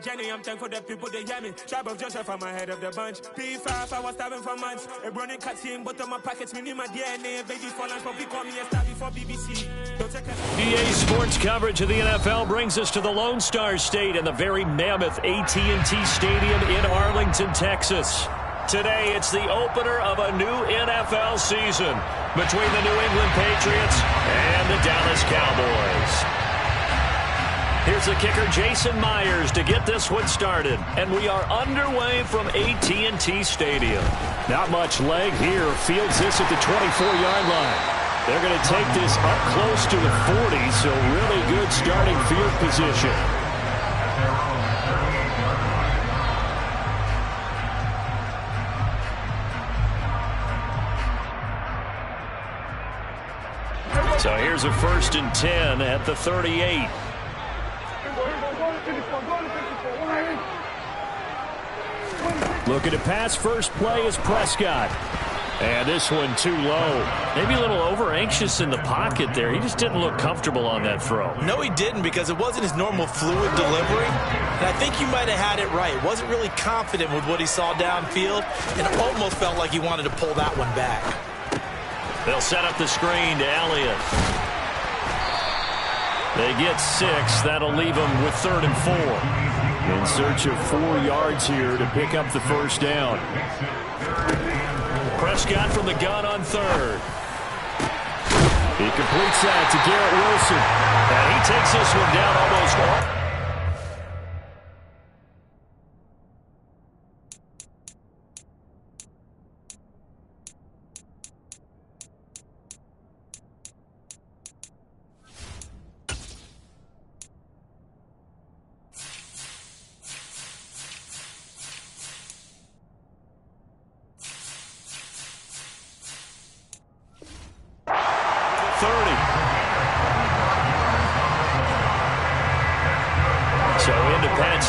Jenny, I'm thankful that people they hear me. Tribe of Joseph, I'm ahead of the bunch. P5, I was starving for months. A running cut team, but on my pockets, me need my DNA. Baby for lunch, but we call me a star before BBC. Don't take EA Sports coverage of the NFL brings us to the Lone Star State and the very mammoth AT&T Stadium in Arlington, Texas. Today, it's the opener of a new NFL season between the New England Patriots and the Dallas Cowboys. Here's the kicker, Jason Myers, to get this one started. And we are underway from AT&T Stadium. Not much leg here. Fields this at the 24-yard line. They're going to take this up close to the 40, so really good starting field position. So here's a 1st and 10 at the 38. Looking to pass, first play is Prescott. And this one too low. Maybe a little over-anxious in the pocket there. He just didn't look comfortable on that throw. No, he didn't, because it wasn't his normal fluid delivery. And I think he might have had it right. Wasn't really confident with what he saw downfield, and it almost felt like he wanted to pull that one back. They'll set up the screen to Elliott. They get 6. That'll leave them with 3rd and 4. In search of 4 yards here to pick up the first down. Prescott from the gun on 3rd. He completes that to Garrett Wilson. And he takes this one down almost all.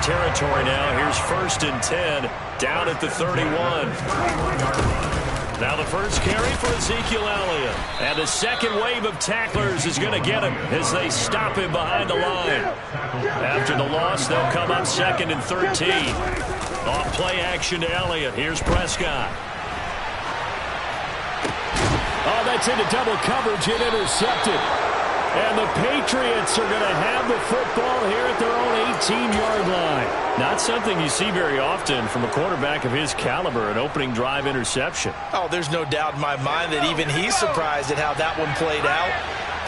Territory now. Here's 1st and 10 down at the 31. Now the first carry for Ezekiel Elliott. And the second wave of tacklers is going to get him as they stop him behind the line. After the loss, they'll come up 2nd and 13. Off play action to Elliott. Here's Prescott. Oh, that's into double coverage and intercepted. And the Patriots are going to have the football here at their own 18-yard line. Not something you see very often from a quarterback of his caliber, an opening drive interception. Oh, there's no doubt in my mind that even he's surprised at how that one played out.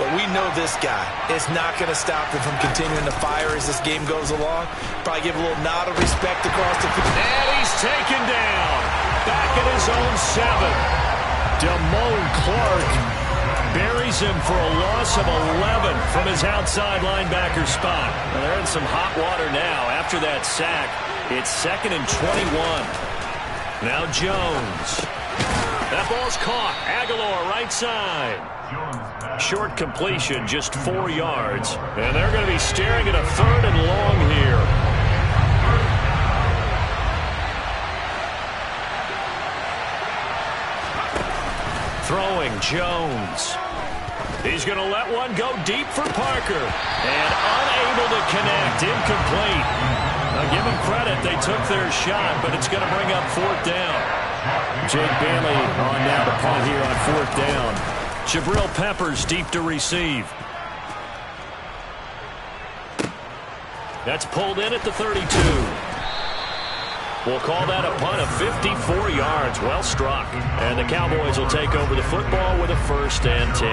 But we know this guy is not going to stop him from continuing to fire as this game goes along. Probably give a little nod of respect across the field. And he's taken down. Back at his own 7. Damone Clark buries him for a loss of 11 from his outside linebacker spot. Well, they're in some hot water now. After that sack, it's 2nd and 21. Now Jones. That ball's caught. Aguilar right side. Short completion, just 4 yards. And they're going to be staring at a 3rd and long here. Throwing Jones. He's going to let one go deep for Parker. And unable to connect. Incomplete. Now give them credit. They took their shot, but it's going to bring up 4th down. Jake Bailey on now to punt here on 4th down. Jabril Peppers deep to receive. That's pulled in at the 32. We'll call that a punt of 54 yards. Well struck. And the Cowboys will take over the football with a 1st and 10.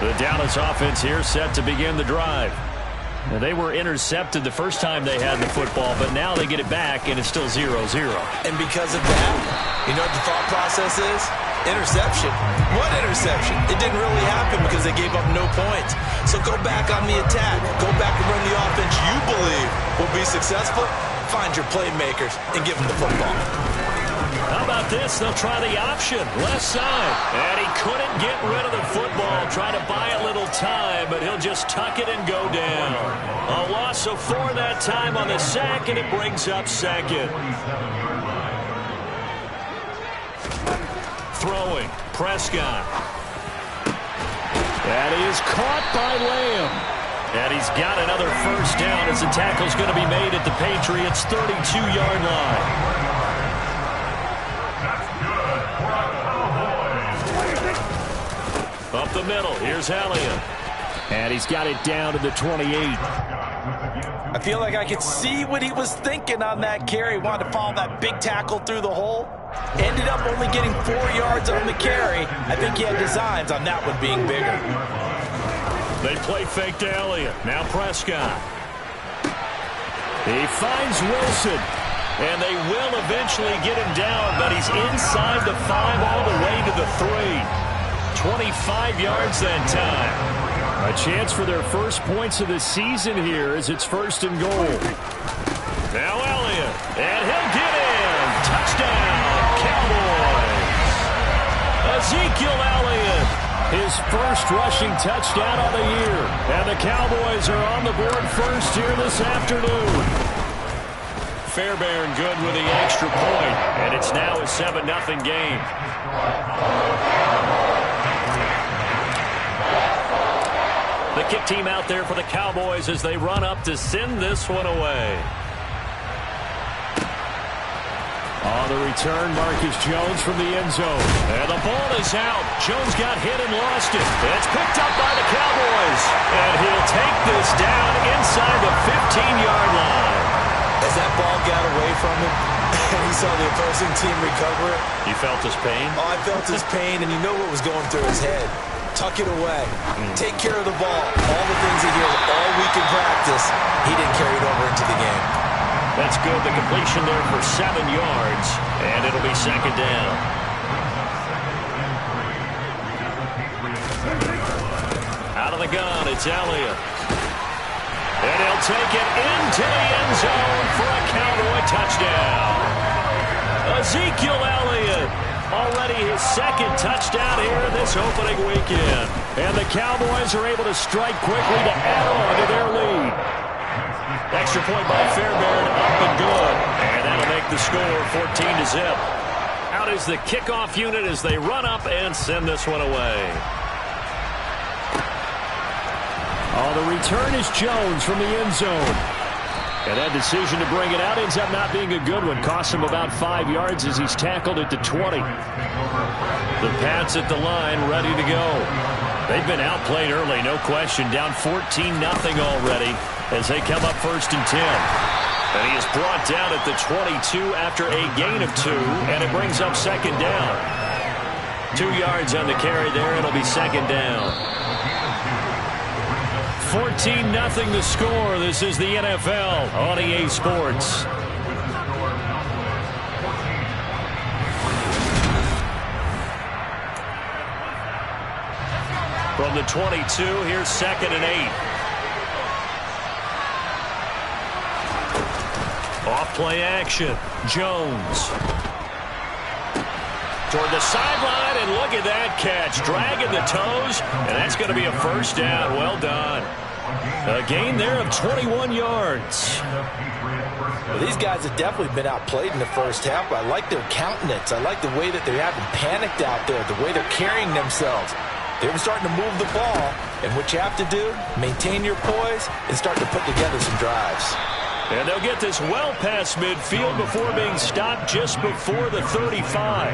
The Dallas offense here set to begin the drive. Now, they were intercepted the first time they had the football, but now they get it back, and it's still 0-0. And because of that, you know what the thought process is? Interception. What interception? It didn't really happen because they gave up no points. So go back on the attack. Go back and run the offense you believe will be successful. Find your playmakers and give them the football. How about this? They'll try the option. Left side. And he couldn't get rid of the football. Try to buy a little time, but he'll just tuck it and go down. A loss of 4 that time on the sack, and it brings up 2nd. Throwing. Prescott. And he is caught by Lamb. And he's got another first down as the tackle's going to be made at the Patriots' 32-yard line. Up the middle, here's Elliott. And he's got it down to the 28. I feel like I could see what he was thinking on that carry. Wanted to follow that big tackle through the hole. Ended up only getting 4 yards on the carry. I think he had designs on that one being bigger. They play fake to Elliott. Now Prescott. He finds Wilson. And they will eventually get him down, but he's inside the 5 all the way to the 3. 25 yards that time. A chance for their first points of the season here as it's 1st and goal. Now Elliott, and he'll get in. Touchdown, Cowboys. Ezekiel Elliott, his first rushing touchdown of the year. And the Cowboys are on the board first here this afternoon. Fairbairn good with the extra point, and it's now a 7-0 game. The kick team out there for the Cowboys as they run up to send this one away. On the return, Marcus Jones from the end zone. And the ball is out. Jones got hit and lost it. It's picked up by the Cowboys. And he'll take this down inside the 15-yard line. As that ball got away from him, and he saw the opposing team recover it. You felt his pain? Oh, I felt his pain, and you know what was going through his head. Tuck it away. Take care of the ball. All the things he hears all week in practice, he didn't carry it over into the game. That's good. The completion there for 7 yards, and it'll be 2nd down. Out of the gun, it's Elliott. And he'll take it into the end zone for a Cowboy touchdown. Ezekiel Elliott. Already his 2nd touchdown here this opening weekend. And the Cowboys are able to strike quickly to add on to their lead. Extra point by Fairbairn, up and good. And that'll make the score 14-0. Out is the kickoff unit as they run up and send this one away. On the return is Jones from the end zone. And that decision to bring it out ends up not being a good one. Costs him about 5 yards as he's tackled at the 20. The Pats at the line ready to go. They've been outplayed early, no question. Down 14-0 already as they come up 1st and 10. And he is brought down at the 22 after a gain of 2. And it brings up 2nd down. 2 yards on the carry there. It'll be 2nd down. 14-0 the score. This is the NFL on EA Sports. From the 22, here's 2nd and 8. Off play action. Jones. Toward the sideline, and look at that catch. Dragging the toes, and that's going to be a 1st down. Well done. A gain there of 21 yards. Well, these guys have definitely been outplayed in the first half, but I like their countenance. I like the way that they're having panicked out there, the way they're carrying themselves. They were starting to move the ball, and what you have to do, maintain your poise and start to put together some drives. And they'll get this well past midfield before being stopped just before the 35.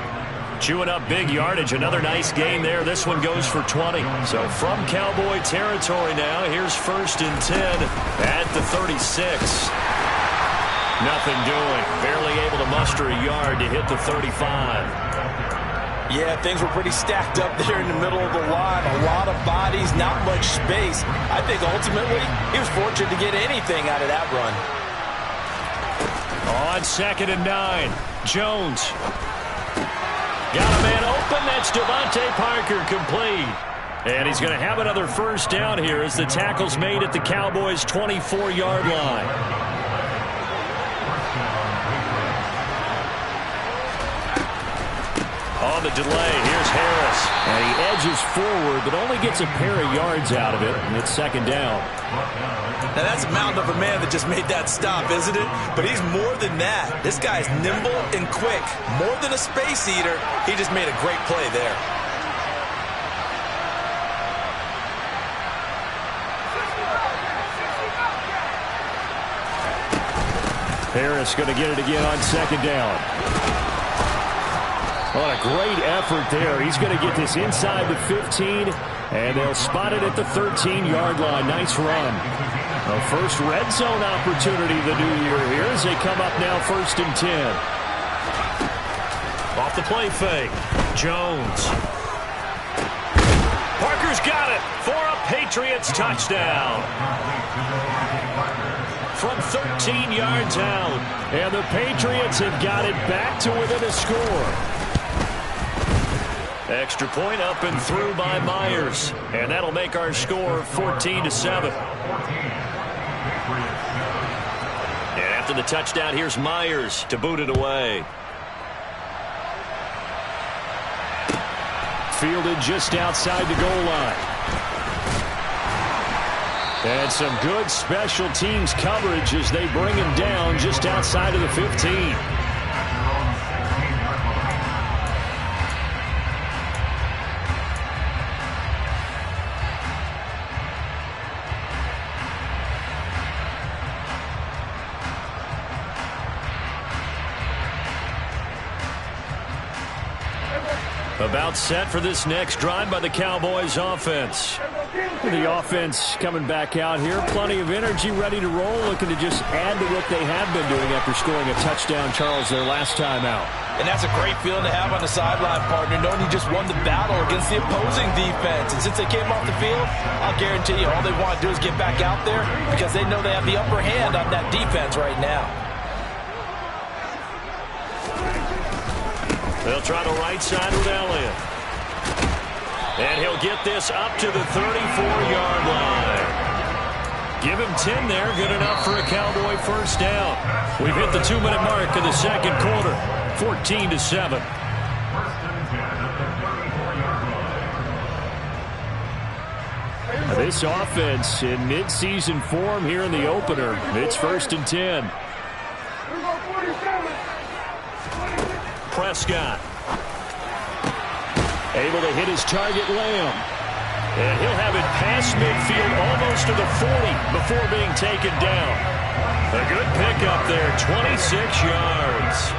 Chewing up big yardage. Another nice gain there. This one goes for 20. So from Cowboy territory now, here's 1st and 10 at the 36. Nothing doing. Barely able to muster a yard to hit the 35. Yeah, things were pretty stacked up there in the middle of the line. A lot of bodies, not much space. I think ultimately he was fortunate to get anything out of that run. On 2nd and 9, Jones. Got a man open. That's Devontae Parker complete. And he's going to have another 1st down here as the tackle's made at the Cowboys' 24-yard line. On the delay, here's Harris. And he edges forward, but only gets a pair of yards out of it, and it's 2nd down. Now, that's a mountain of a man that just made that stop, isn't it? But he's more than that. This guy's nimble and quick. More than a space eater, he just made a great play there. Harris going to get it again on second down. What a great effort there. He's going to get this inside the 15, and they'll spot it at the 13-yard line. Nice run. A first red zone opportunity the new year here as they come up now 1st and 10. Off the play fake. Jones. Parker's got it for a Patriots touchdown. From 13 yards out. And the Patriots have got it back to within a score. Extra point up and through by Myers. And that'll make our score 14-7. And after the touchdown, here's Myers to boot it away. Fielded just outside the goal line. And some good special teams coverage as they bring him down just outside of the 15. About set for this next drive by the Cowboys offense. The offense coming back out here. Plenty of energy, ready to roll, looking to just add to what they have been doing after scoring a touchdown, Charles, their last time out. And that's a great feeling to have on the sideline, partner, knowing you just won the battle against the opposing defense. And since they came off the field, I'll guarantee you all they want to do is get back out there because they know they have the upper hand on that defense right now. They'll try the right side with Elliott. And he'll get this up to the 34-yard line. Give him 10 there. Good enough for a Cowboy first down. We've hit the 2-minute mark of the second quarter. 14-7. This offense in midseason form here in the opener. It's 1st and 10. Prescott. Able to hit his target, Lamb. And he'll have it past midfield almost to the 40 before being taken down. A good pickup there, 26 yards.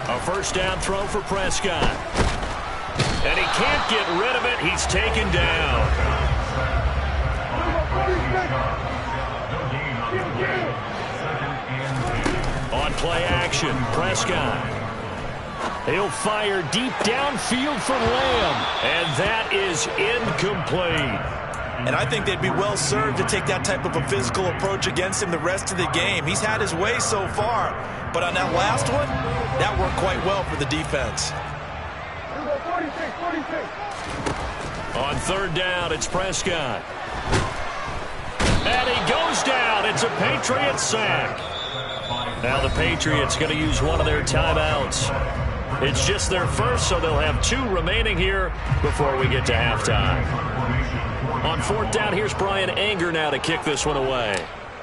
A first down throw for Prescott. And he can't get rid of it. He's taken down. On play action, Prescott. He'll fire deep downfield for Lamb. And that is incomplete. And I think they'd be well served to take that type of a physical approach against him the rest of the game. He's had his way so far. But on that last one, that worked quite well for the defense. On third down, it's Prescott. And he goes down. It's a Patriot sack. Now the Patriots going to use one of their timeouts. It's just their first, so they'll have 2 remaining here before we get to halftime. On fourth down, here's Brian Anger now to kick this one away.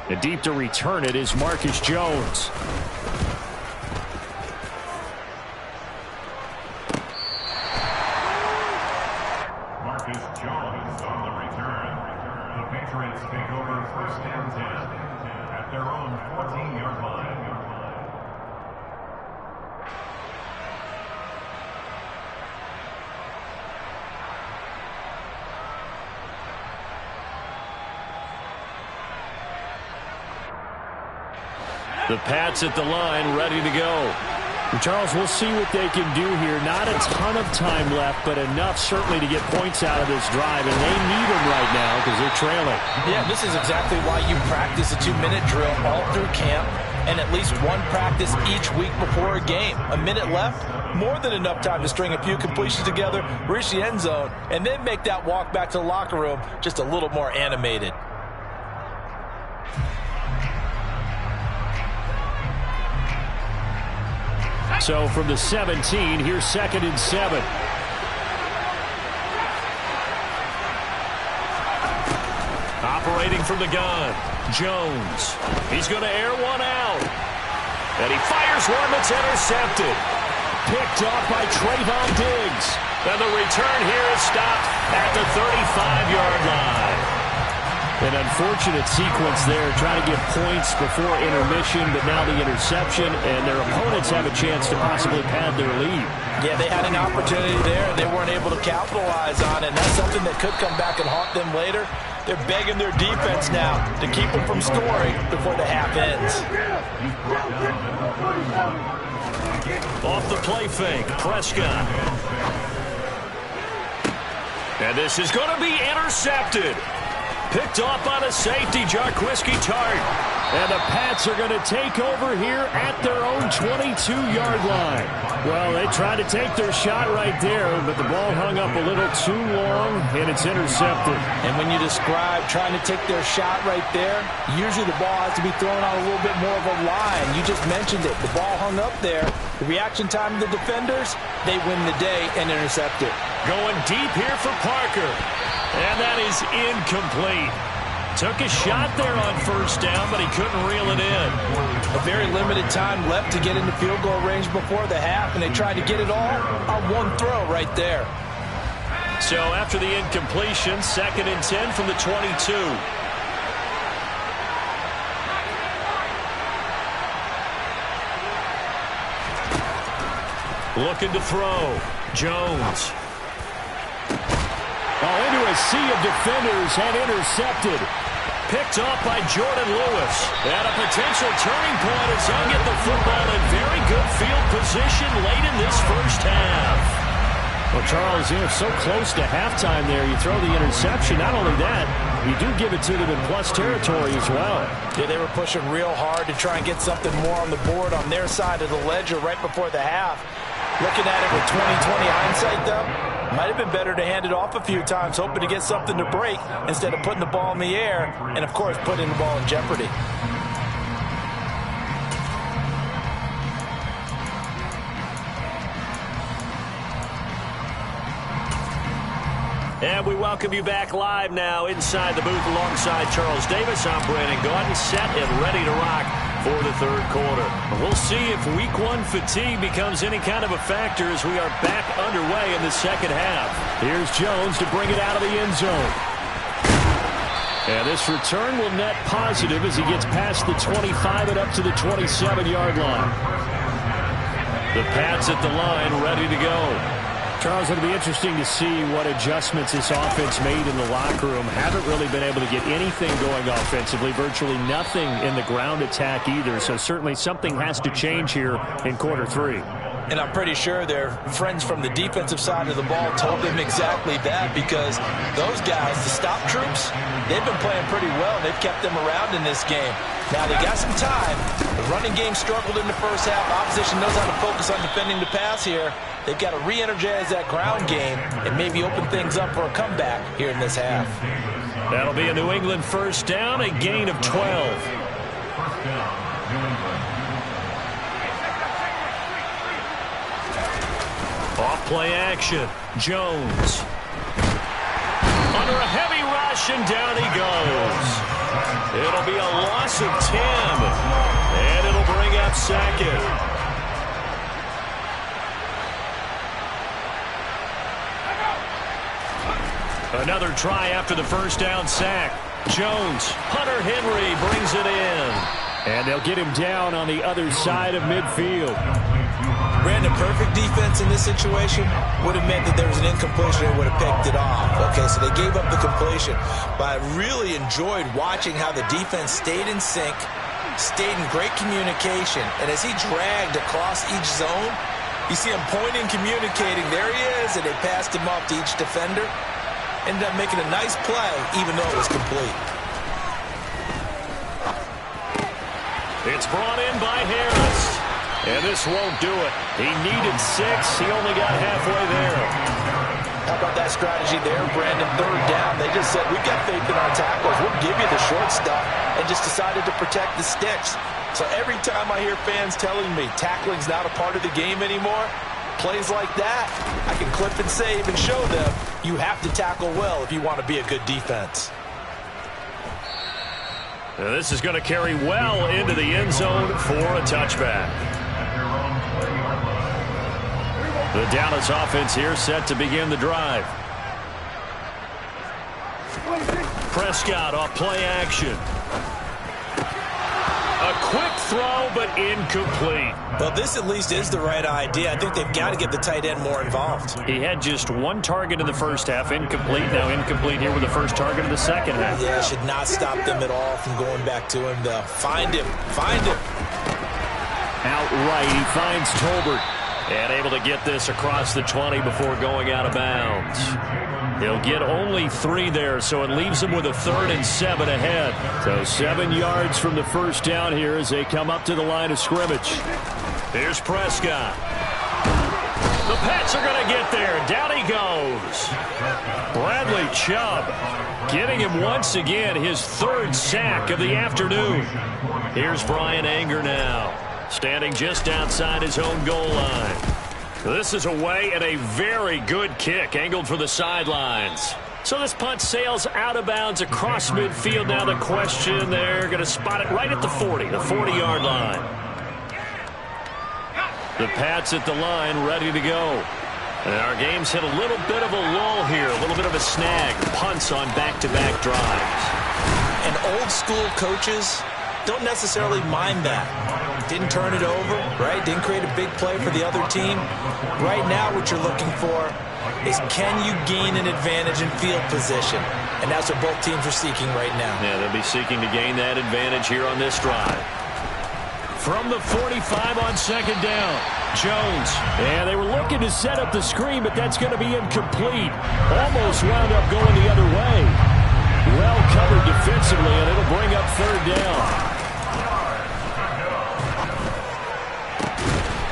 And deep to return it is Marcus Jones. Marcus Jones on the return. The Patriots take over 1st and 10 at their own 14-yard line. The Pats at the line, ready to go. Charles, we'll see what they can do here. Not a ton of time left, but enough certainly to get points out of this drive, and they need them right now because they're trailing. Yeah, this is exactly why you practice a 2-minute drill all through camp and at least one practice each week before a game. A minute left, more than enough time to string a few completions together, reach the end zone, and then make that walk back to the locker room just a little more animated. So from the 17, here's 2nd and 7. Operating from the gun, Jones. He's going to air one out. And he fires one that's intercepted. Picked off by Trayvon Diggs. And the return here is stopped at the 35-yard line. An unfortunate sequence there, trying to get points before intermission, but now the interception, and their opponents have a chance to possibly pad their lead. Yeah, they had an opportunity there, and they weren't able to capitalize on it, and that's something that could come back and haunt them later. They're begging their defense now to keep them from scoring before the half ends. Off the play fake, Prescott. And this is going to be intercepted. Picked off on a safety, Jarquiski Tart. And the Pats are going to take over here at their own 22-yard line. Well, they tried to take their shot right there, but the ball hung up a little too long, and it's intercepted. And when you describe trying to take their shot right there, usually the ball has to be thrown on a little bit more of a line. You just mentioned it. The ball hung up there. The reaction time of the defenders, they win the day and intercept it. Going deep here for Parker. And that is incomplete. Took a shot there on first down, but he couldn't reel it in. A very limited time left to get into field goal range before the half, and they tried to get it all on one throw right there. So after the incompletion, 2nd and 10 from the 22. Looking to throw. Jones. Into a sea of defenders and intercepted. Picked off by Jordan Lewis. At a potential turning point as he'll get the football in very good field position late in this first half. Well, Charles, you're so close to halftime there. You throw the interception. Not only that, you do give it to them in plus territory as well. Yeah, they were pushing real hard to try and get something more on the board on their side of the ledger right before the half. Looking at it with 20/20 hindsight, though, might have been better to hand it off a few times, hoping to get something to break instead of putting the ball in the air and, of course, putting the ball in jeopardy. And we welcome you back live now inside the booth alongside Charles Davis. I'm Brandon Gaudin, set and ready to rock for the third quarter. We'll see if week one fatigue becomes any kind of a factor as we are back underway in the second half. Here's Jones to bring it out of the end zone. And this return will net positive as he gets past the 25 and up to the 27-yard line. The Pats at the line ready to go. Charles, it'll be interesting to see what adjustments this offense made in the locker room. Haven't really been able to get anything going offensively, virtually nothing in the ground attack either. So certainly something has to change here in quarter three. And I'm pretty sure their friends from the defensive side of the ball told them exactly that, because those guys, the stop troops, they've been playing pretty well. They've kept them around in this game. Now, they got some time. The running game struggled in the first half. Opposition knows how to focus on defending the pass here. They've got to re-energize that ground game and maybe open things up for a comeback here in this half. That'll be a New England first down, a gain of 12. First down, New England. Off play action. Jones. Under a heavy rush, and down he goes. It'll be a loss of 10. And it'll bring up second. Another try after the first down sack. Jones. Hunter Henry brings it in. And they'll get him down on the other side of midfield. Brandon, perfect defense in this situation would have meant that there was an incompletion and would have picked it off. Okay, so they gave up the completion. But I really enjoyed watching how the defense stayed in sync, stayed in great communication. And as he dragged across each zone, you see him pointing, communicating. There he is, and they passed him off to each defender. Ended up making a nice play, even though it was complete. It's brought in by Harris. And this won't do it. He needed 6. He only got halfway there. How about that strategy there, Brandon? Third down. They just said, we've got faith in our tackles. We'll give you the short stuff, and just decided to protect the sticks. So every time I hear fans telling me tackling's not a part of the game anymore, plays like that, I can clip and save and show them you have to tackle well if you want to be a good defense. Now this is going to carry well into the end zone for a touchback. The Dallas offense here set to begin the drive. Prescott off play action. A quick throw, but incomplete. Well, this at least is the right idea. I think they've got to get the tight end more involved. He had just one target in the first half, incomplete. Now incomplete here with the first target of the second half. Yeah, it should not stop them at all from going back to him, though. Find him. Find him. Outright, he finds Tolbert. And able to get this across the 20 before going out of bounds. He'll get only 3 there, so it leaves him with a 3rd and 7 ahead. So 7 yards from the first down here as they come up to the line of scrimmage. Here's Prescott. The Pats are going to get there. Down he goes. Bradley Chubb getting him once again his 3rd sack of the afternoon. Here's Brian Anger now, standing just outside his own goal line. This is away and a very good kick angled for the sidelines. So this punt sails out of bounds across midfield. Now the question, they're going to spot it right at the 40, the 40-yard line. The Pats at the line ready to go. And our game's hit a little bit of a lull here, a little bit of a snag. Punts on back-to-back drives. And old-school coaches don't necessarily mind that. Didn't turn it over, right? Didn't create a big play for the other team. Right now what you're looking for is, can you gain an advantage in field position? And that's what both teams are seeking right now. Yeah, they'll be seeking to gain that advantage here on this drive. From the 45 on second down, Jones. And they were looking to set up the screen, but that's going to be incomplete. Almost wound up going the other way. Well covered defensively, and it'll bring up 3rd down.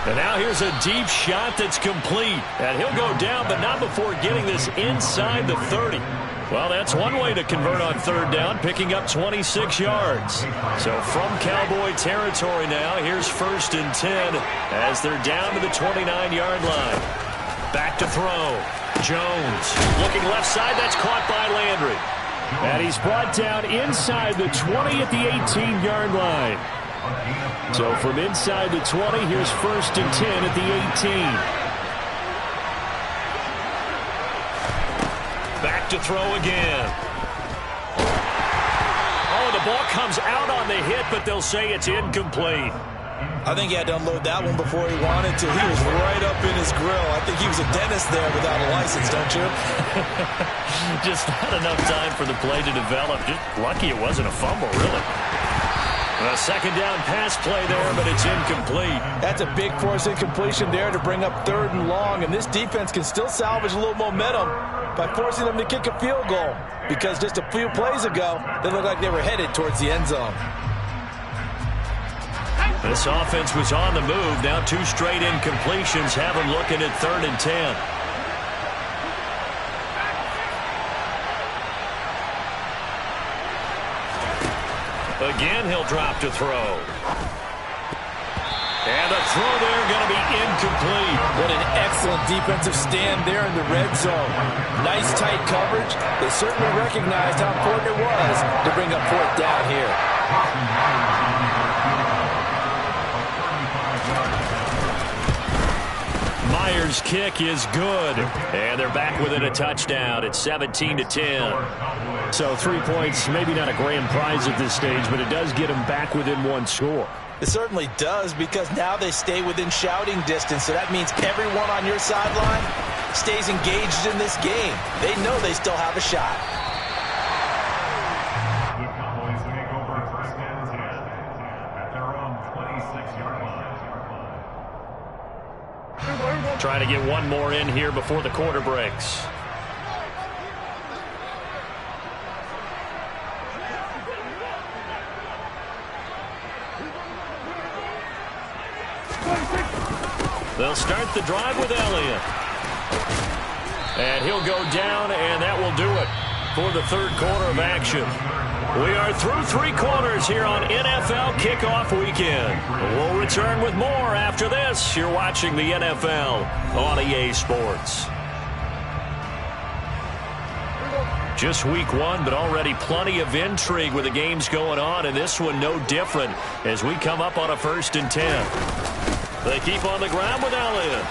And now here's a deep shot that's complete. And he'll go down, but not before getting this inside the 30. Well, that's one way to convert on 3rd down, picking up 26 yards. So from Cowboy territory now, here's 1st and 10 as they're down to the 29-yard line. Back to throw. Jones looking left side. That's caught by Landry. And he's brought down inside the 20 at the 18-yard line. So from inside the 20, here's 1st and 10 at the 18. Back to throw again. Oh, the ball comes out on the hit, but they'll say it's incomplete. I think he had to unload that one before he wanted to. He was right up in his grill. I think he was a dentist there without a license, don't you? Just not enough time for the play to develop. Just lucky it wasn't a fumble, really. A second down pass play there, but it's incomplete. That's a big force incompletion there to bring up 3rd and long, and this defense can still salvage a little momentum by forcing them to kick a field goal, because just a few plays ago, they looked like they were headed towards the end zone. This offense was on the move. Now 2 straight incompletions have them looking at 3rd and 10. Again, he'll drop to throw. And the throw there going to be incomplete. What an excellent defensive stand there in the red zone. Nice tight coverage. They certainly recognized how important it was to bring up 4th down here. Myers' kick is good. And they're back within a touchdown. It's 17-10. So 3 points, maybe not a grand prize at this stage, but it does get them back within 1 score. It certainly does, because now they stay within shouting distance, so that means everyone on your sideline stays engaged in this game. They know they still have a shot. The Cowboys take over 1st and 10 at their own 26-yard line. Trying to get one more in here before the quarter breaks. They'll start the drive with Elliott. And he'll go down, and that will do it for the 3rd quarter of action. We are through 3 quarters here on NFL Kickoff Weekend. We'll return with more after this. You're watching the NFL on EA Sports. Just week 1, but already plenty of intrigue with the games going on, and this one no different as we come up on a 1st and 10. They keep on the ground with Elliott.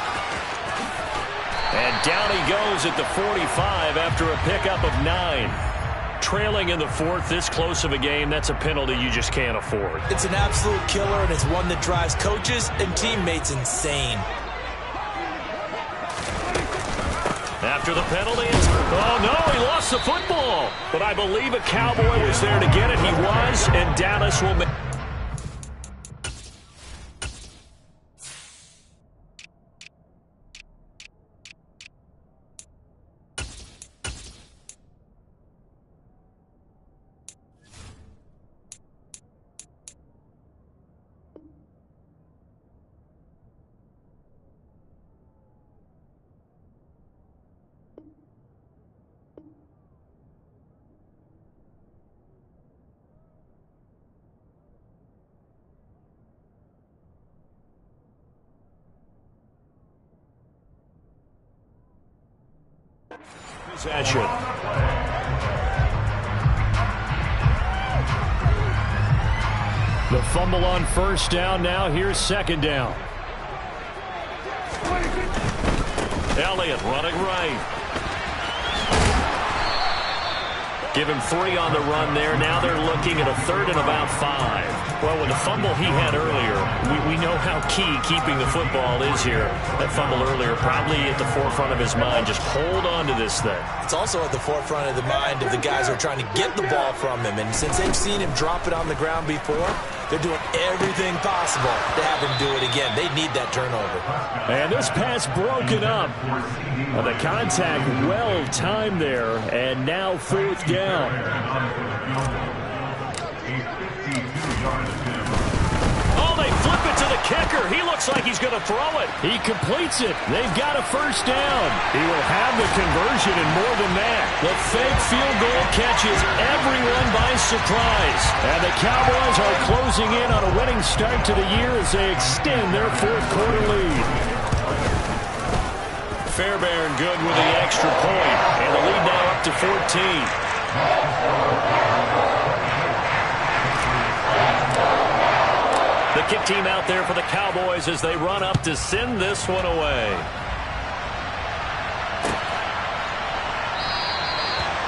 And down he goes at the 45 after a pickup of 9. Trailing in the fourth, this close of a game, that's a penalty you just can't afford. It's an absolute killer, and it's one that drives coaches and teammates insane. After the penalty, oh no, he lost the football. But I believe a Cowboy was there to get it. He was, and Dallas will make... possession. The fumble on first down. Now here's second down. Elliott running right. Give him 3 on the run there. Now they're looking at a third and about 5. Well, with the fumble he had earlier, we know how key keeping the football is here. That fumble earlier probably at the forefront of his mind. Just hold on to this thing. It's also at the forefront of the mind of the guys who are trying to get the ball from him. And since they've seen him drop it on the ground before, they're doing everything possible to have him do it again. They need that turnover. And this pass broken up. The contact well timed there. And now fourth down. Oh, they flip it to the kicker. He looks like he's going to throw it. He completes it. They've got a first down. He will have the conversion and more than that. The fake field goal catches everyone by surprise. And the Cowboys are closing in on a winning start to the year as they extend their fourth quarter lead. Fairbairn good with the extra point. And the lead now up to 14. The kick team out there for the Cowboys as they run up to send this one away.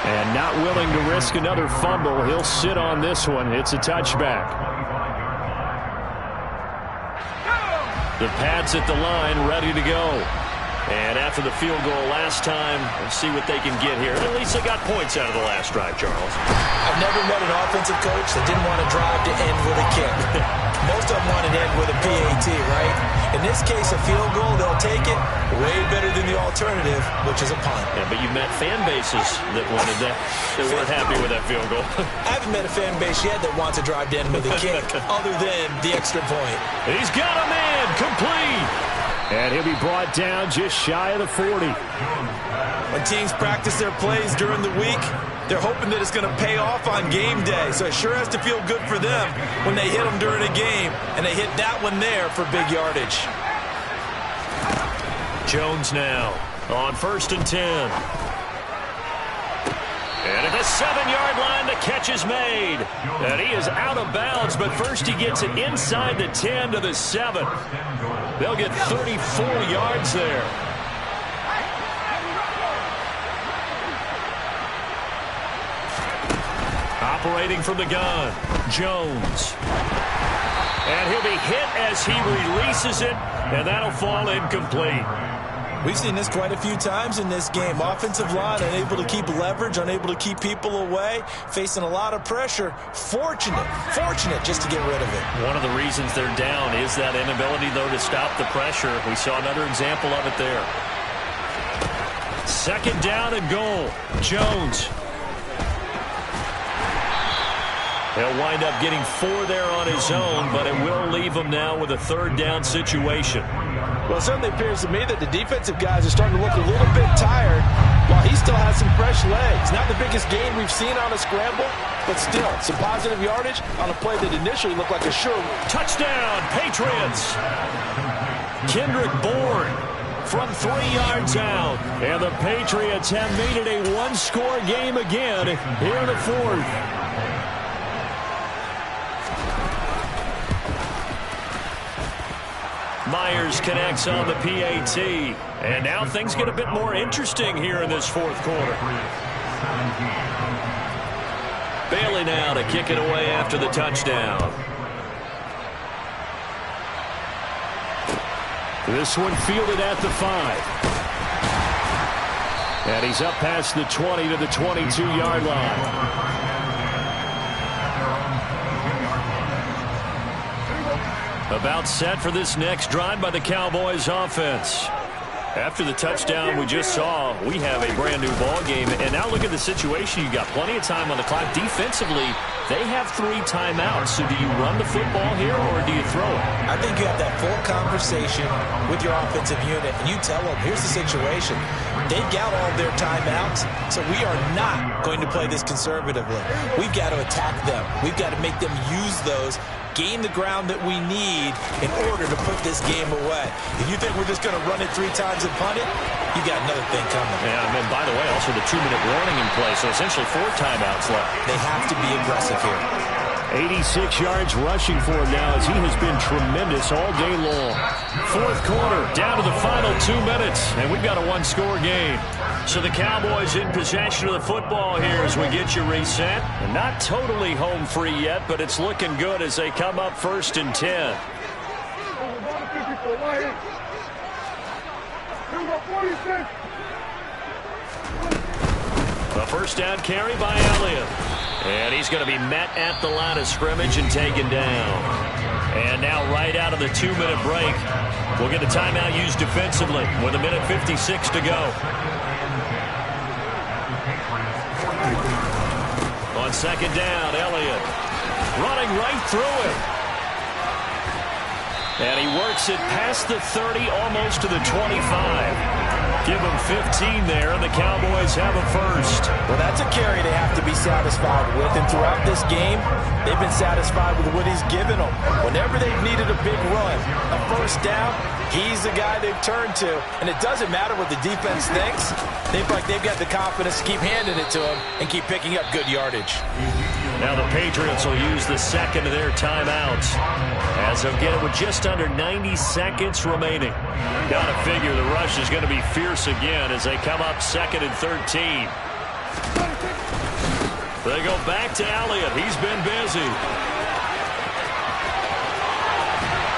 And not willing to risk another fumble. He'll sit on this one. It's a touchback. The Pats at the line ready to go. And after the field goal last time, let's see what they can get here. At least they got points out of the last drive, Charles. I've never met an offensive coach that didn't want to drive to end with a kick. Most of them want to end with a PAT, right? In this case, a field goal, they'll take it. Way better than the alternative, which is a punt. Yeah, but you've met fan bases that wanted that. They weren't happy with that field goal. I haven't met a fan base yet that wants to drive to end with a kick other than the extra point. He's got a man, complete. And he'll be brought down just shy of the 40. When teams practice their plays during the week, they're hoping that it's going to pay off on game day. So it sure has to feel good for them when they hit them during a game. And they hit that one there for big yardage. Jones now on 1st and 10. And at the 7-yard line, the catch is made. And he is out of bounds, but first he gets it inside the 10 to the 7. They'll get 34 yards there. Operating from the gun, Jones. And he'll be hit as he releases it, and that'll fall incomplete. We've seen this quite a few times in this game. Offensive line unable to keep leverage, unable to keep people away, facing a lot of pressure. Fortunate just to get rid of it. One of the reasons they're down is that inability, though, to stop the pressure. We saw another example of it there. 2nd down and goal. Jones. He'll wind up getting 4 there on his own, but it will leave him now with a 3rd down situation. Well, it certainly appears to me that the defensive guys are starting to look a little bit tired while he still has some fresh legs. Not the biggest gain we've seen on a scramble, but still some positive yardage on a play that initially looked like a sure touchdown, Patriots. Kendrick Bourne from 3 yards out. And the Patriots have made it a one-score game again here in the 4th. Myers connects on the PAT. And now things get a bit more interesting here in this 4th quarter. Bailey now to kick it away after the touchdown. This one fielded at the 5. And he's up past the 20 to the 22-yard line. About set for this next drive by the Cowboys offense. After the touchdown we just saw, we have a brand new ball game. And now look at the situation. You got plenty of time on the clock. Defensively, they have 3 timeouts. So do you run the football here or do you throw it? I think you have that full conversation with your offensive unit, and you tell them, here's the situation. They've got all their timeouts, so we are not going to play this conservatively. We've got to attack them. We've got to make them use those, gain the ground that we need in order to put this game away. If you think we're just going to run it 3 times and punt it, you got another thing coming. Yeah, and by the way, also the 2-minute warning in play, so essentially 4 timeouts left. They have to be aggressive here. 86 yards rushing for him now as he has been tremendous all day long. Fourth quarter, down to the final 2 minutes, and we've got a 1-score game. So the Cowboys in possession of the football here as we get you reset. And not totally home free yet, but it's looking good as they come up 1st and 10. A first down carry by Elliott. And he's going to be met at the line of scrimmage and taken down. And now right out of the 2-minute break, we'll get a timeout used defensively with 1:56 to go. On second down, Elliott running right through him. And he works it past the 30, almost to the 25. Give him 15 there, and the Cowboys have a first. Well, that's a carry they have to be satisfied with. And throughout this game, they've been satisfied with what he's given them. Whenever they've needed a big run, a first down, he's the guy they've turned to. And it doesn't matter what the defense thinks. They've got the confidence to keep handing it to him and keep picking up good yardage. Now the Patriots will use the second of their timeouts as they'll get it with just under 90 seconds remaining. Got to figure the rush is going to be fierce again as they come up 2nd and 13. They go back to Elliott. He's been busy.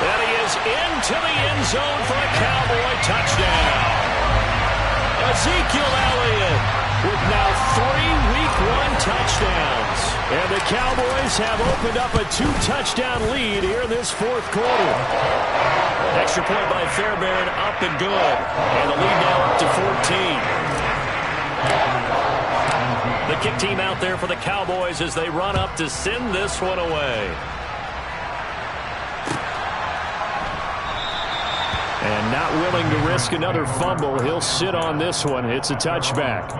And he is into the end zone for a Cowboy touchdown. Ezekiel Elliott with now 3 Week 1 touchdowns. And the Cowboys have opened up a 2-touchdown lead here in this 4th quarter. Extra point by Fairbairn, up and good. And the lead now up to 14. The kick team out there for the Cowboys as they run up to send this one away. And not willing to risk another fumble, he'll sit on this one. It's a touchback.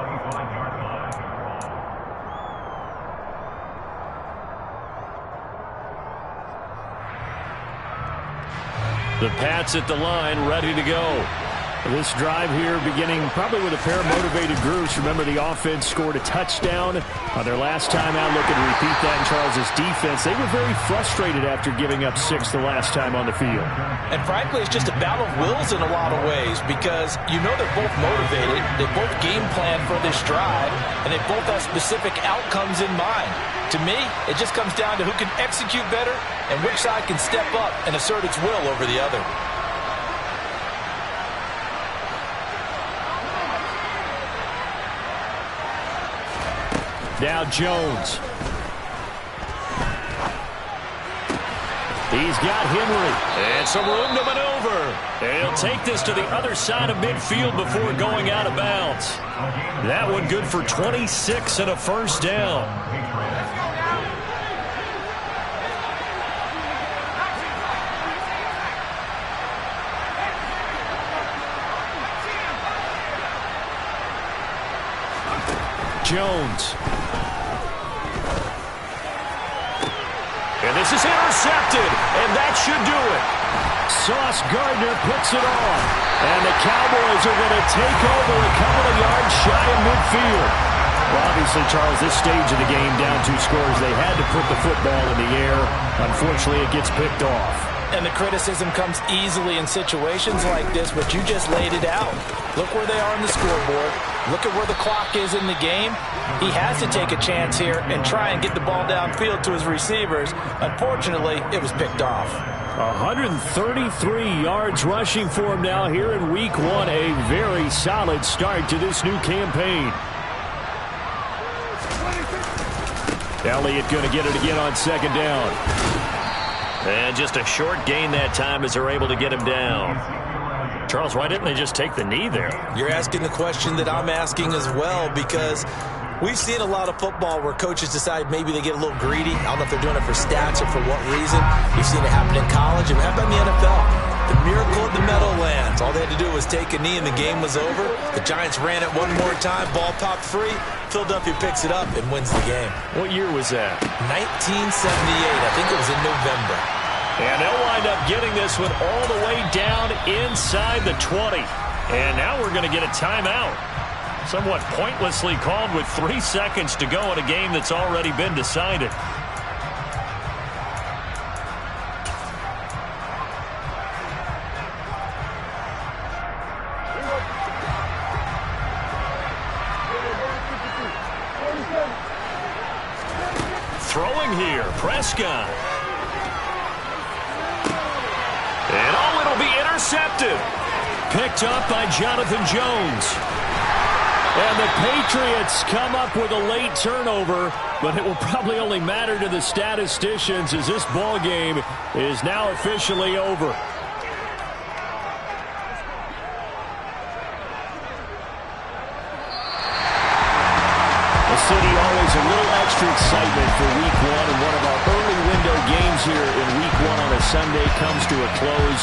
The Pats at the line, ready to go. This drive here beginning probably with a pair of motivated groups. Remember, the offense scored a touchdown on their last time out. Looking to repeat that in Charles's defense. They were very frustrated after giving up 6 the last time on the field. And frankly, it's just a battle of wills in a lot of ways because you know they're both motivated. They both game plan for this drive, and they both have specific outcomes in mind. To me, it just comes down to who can execute better and which side can step up and assert its will over the other. Now Jones. He's got Henry. And some room to maneuver. And he'll take this to the other side of midfield before going out of bounds. That one good for 26 and a first down. Jones. And this is intercepted, and that should do it. Sauce Gardner puts it on, and the Cowboys are going to take over a couple of yards shy of midfield. Well, obviously, Charles, this stage of the game, down 2 scores, they had to put the football in the air. Unfortunately, it gets picked off. And the criticism comes easily in situations like this, but you just laid it out. Look where they are on the scoreboard. Look at where the clock is in the game. He has to take a chance here and try and get the ball downfield to his receivers. Unfortunately, it was picked off. 133 yards rushing for him now here in week 1. A very solid start to this new campaign. Elliott going to get it again on second down. And just a short gain that time as they're able to get him down. Charles, why didn't they just take the knee there? You're asking the question that I'm asking as well, because we've seen a lot of football where coaches decide maybe they get a little greedy. I don't know if they're doing it for stats or for what reason. We've seen it happen in college and happen in the NFL. The miracle of the Meadowlands. All they had to do was take a knee and the game was over. The Giants ran it one more time. Ball popped free. Philadelphia picks it up and wins the game. What year was that? 1978. I think it was in November. And they'll wind up getting this one all the way down inside the 20. And now we're going to get a timeout. Somewhat pointlessly called with 3 seconds to go in a game that's already been decided. Throwing here, Prescott. And oh, it'll be intercepted. Picked up by Jonathan Jones. And the Patriots come up with a late turnover, but it will probably only matter to the statisticians as this ball game is now officially over. The city always a little extra excitement for week 1, and one of our early window games here in week 1 on a Sunday comes to a close.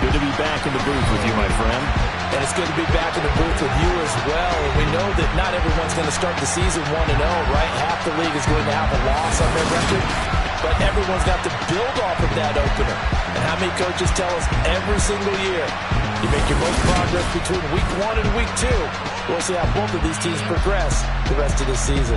Good to be back in the booth with you, my friend. And it's good to be back in the booth with you as well. And we know that not everyone's going to start the season 1-0, right? Half the league is going to have a loss on their record. But everyone's got to build off of that opener. And how many coaches tell us every single year, you make your most progress between week 1 and week 2. We'll see how both of these teams progress the rest of the season.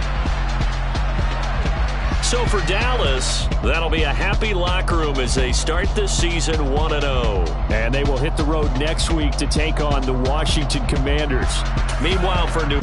So for Dallas, that'll be a happy locker room as they start the season 1-0. And they will hit the road next week to take on the Washington Commanders. Meanwhile, for New